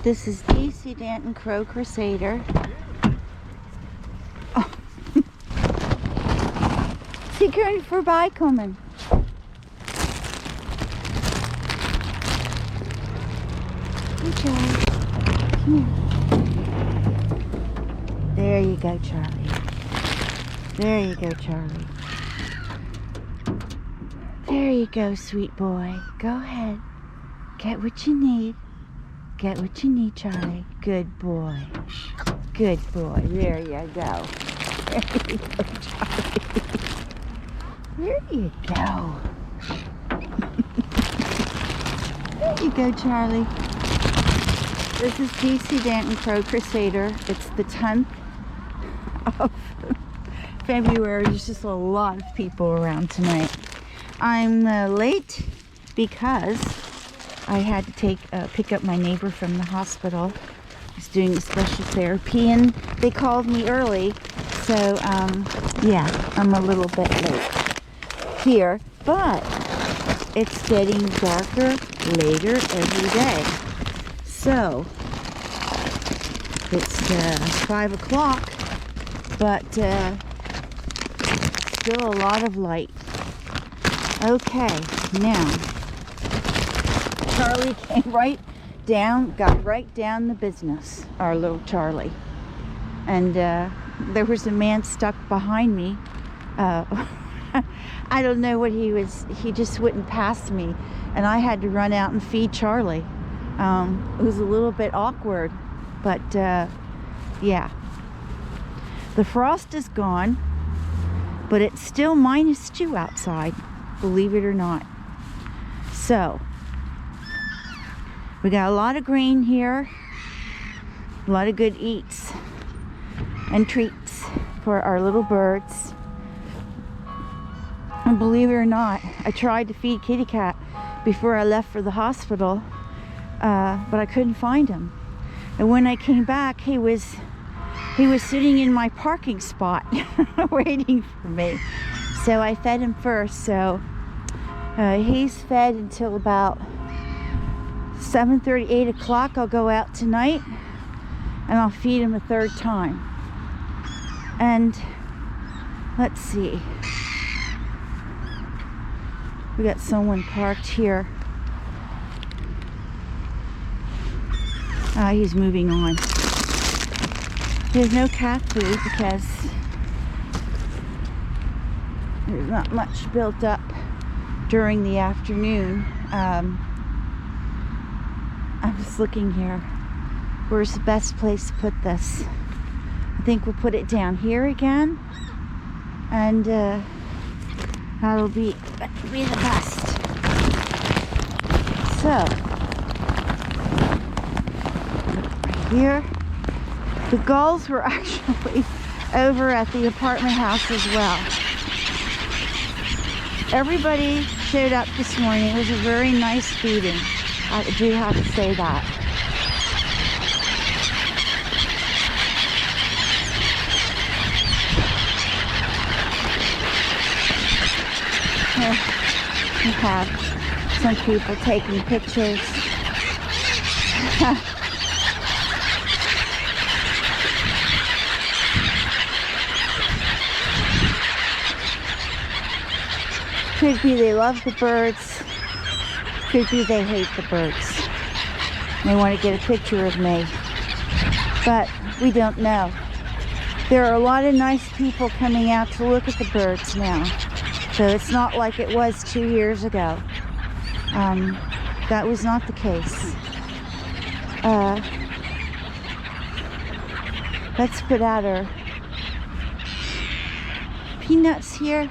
This is DC Danton Crow Crusader. Oh. Sie können vorbeikommen. Hey, Charlie. Come here. There you go, Charlie. There you go, Charlie. There you go, sweet boy. Go ahead. Get what you need. Get what you need, Charlie. Good boy. Good boy. There you go. There you go, Charlie. There you go. There you go, Charlie. This is DC Danton Crow Crusader. It's the 10th of February. There's just a lot of people around tonight. I'm late because I had to pick up my neighbor from the hospital. He's doing a special therapy, and they called me early, so yeah, I'm a little bit late here, but it's getting darker later every day. So it's 5 o'clock, but still a lot of light. Okay, now Charlie came right down, got right down the business, our little Charlie. And there was a man stuck behind me. I don't know what he just wouldn't pass me. And I had to run out and feed Charlie. It was a little bit awkward, but yeah. The frost is gone, but it's still -2 outside, believe it or not. So, we got a lot of grain here, a lot of good eats and treats for our little birds. And believe it or not, I tried to feed Kitty Cat before I left for the hospital, but I couldn't find him. And when I came back, he was sitting in my parking spot waiting for me. So I fed him first. So he's fed until about 7:30, 8 o'clock. I'll go out tonight and I'll feed him a third time. And let's see, we got someone parked here. He's moving on. There's no cat food because there's not much built up during the afternoon. I'm just looking here. Where's the best place to put this? I think we'll put it down here again, and that'll be the best. So right here, the gulls were actually over at the apartment house as well. Everybody showed up this morning. It was a very nice feeding. I do have to say that. Here we have some people taking pictures. Could be they love the birds. Could be they hate the birds. They want to get a picture of me. But we don't know. There are a lot of nice people coming out to look at the birds now. So it's not like it was 2 years ago. That was not the case. Let's put out our peanuts here.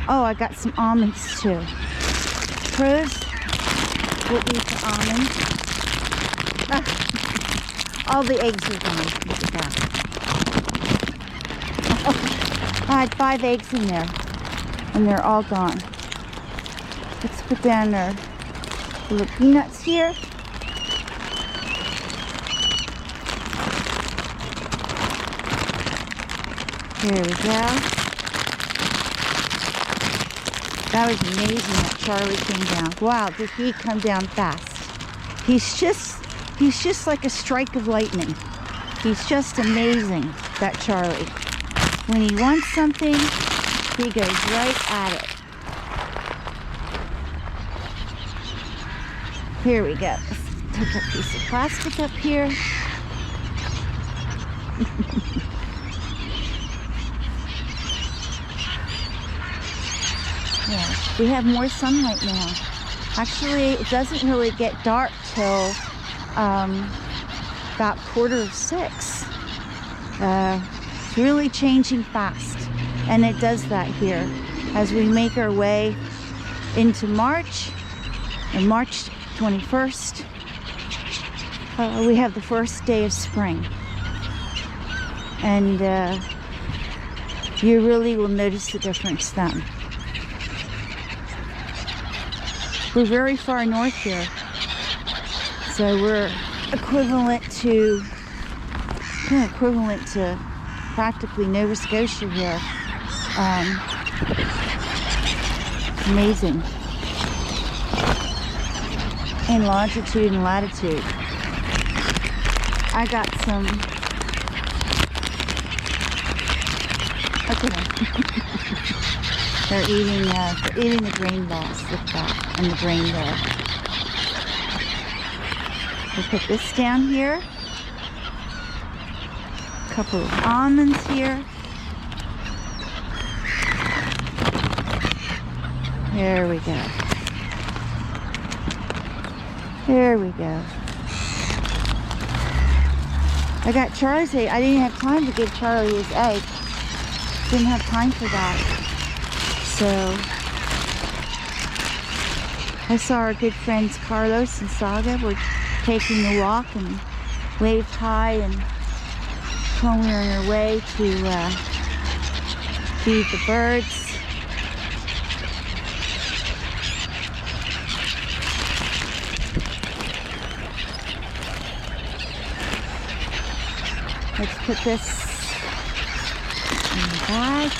Oh, I got some almonds too. Crows will eat the almonds. All the eggs are gone. Look at that. I had 5 eggs in there, and they're all gone. Let's put down our little peanuts here. There we go. That was amazing that Charlie came down. Wow, did he come down fast. He's just He's just like a strike of lightning. He's just amazing, that Charlie. When he wants something, he goes right at it. Here we go. Let's take a piece of plastic up here. Yeah, we have more sunlight now. Actually, it doesn't really get dark till about 5:45. It's really changing fast, and it does that here as we make our way into March. And March 21st, we have the first day of spring, and you really will notice the difference then. We're very far north here, so we're equivalent to practically Nova Scotia here. Amazing. In longitude and latitude. I got some. Look at them. They're eating the grain balls. Look at that, and the grain there. We'll put this down here. A couple of almonds here. There we go. There we go. I got Charlie's egg. I didn't have time to give Charlie his egg. Didn't have time for that. So I saw our good friends Carlos and Saga were taking a walk and waved hi and told we were on our way to feed the birds. Let's put this in the bag.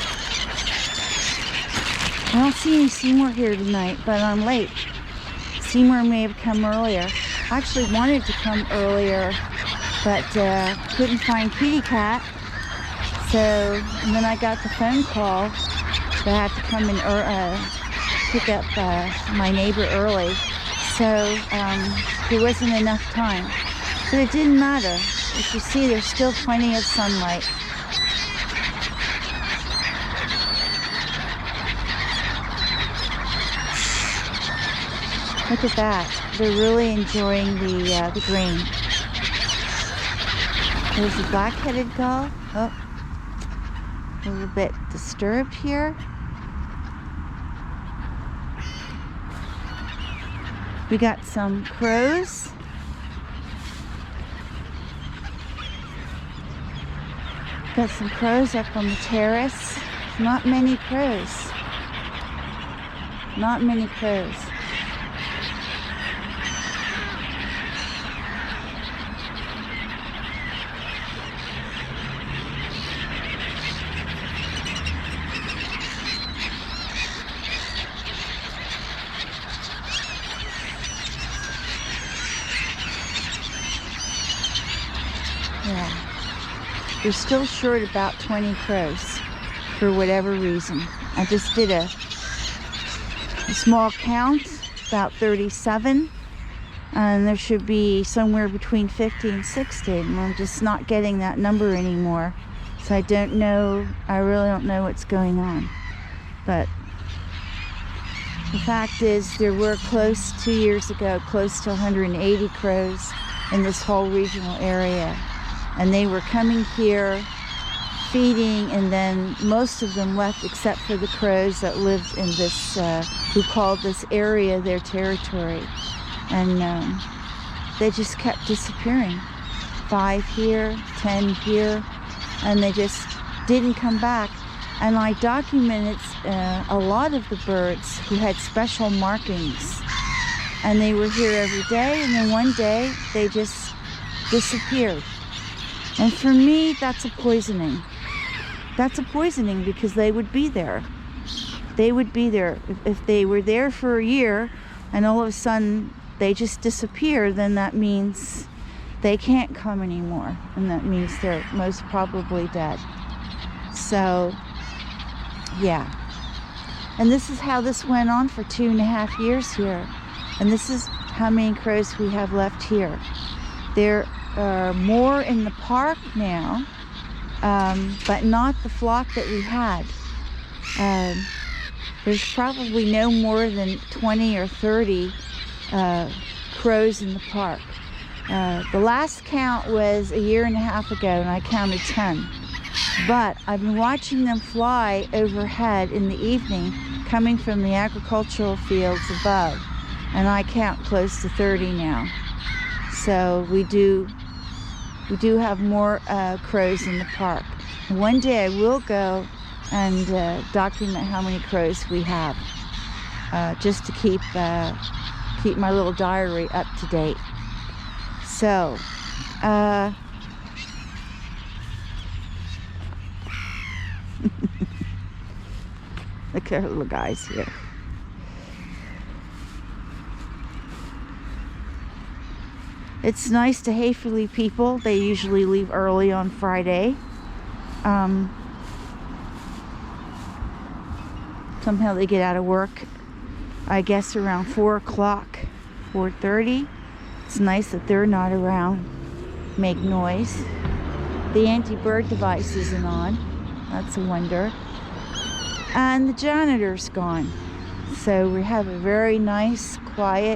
I don't see any Seymour here tonight, but I'm late. Seymour may have come earlier. I actually wanted to come earlier, but couldn't find Kitty Cat. So, and then I got the phone call that I had to come and pick up my neighbor early. So there wasn't enough time. But it didn't matter. As you see, there's still plenty of sunlight. Look at that. They're really enjoying the grain. There's a black-headed gull. Oh, a little bit disturbed here. We got some crows. Got some crows up on the terrace. Not many crows. Not many crows. Yeah. We're still short about 20 crows for whatever reason. I just did a small count, about 37, and there should be somewhere between 50 and 60, and I'm just not getting that number anymore. So I don't know, I really don't know what's going on. But the fact is, there were close 2 years ago, close to 180 crows in this whole regional area. And they were coming here, feeding, and then most of them left except for the crows that lived in this, who called this area their territory. And they just kept disappearing. 5 here, 10 here, and they just didn't come back. And I documented a lot of the birds who had special markings. And they were here every day, and then one day they just disappeared. And for me, that's a poisoning. That's a poisoning because they would be there. They would be there. If they were there for a year and all of a sudden they just disappear, then that means they can't come anymore, and that means they're most probably dead. So yeah, and this is how this went on for 2.5 years here, and this is how many crows we have left here. There are more in the park now, but not the flock that we had. There's probably no more than 20 or 30 crows in the park. The last count was 1.5 years ago, and I counted 10. But I've been watching them fly overhead in the evening, coming from the agricultural fields above, and I count close to 30 now. So we do have more crows in the park. And one day I will go and document how many crows we have, just to keep my little diary up to date. So look at our little guys here. It's nice to Hayfley people. They usually leave early on Friday. Somehow they get out of work, I guess, around 4 o'clock, 4:30. It's nice that they're not around, make noise. The anti-bird device isn't on. That's a wonder. And the janitor's gone. So we have a very nice, quiet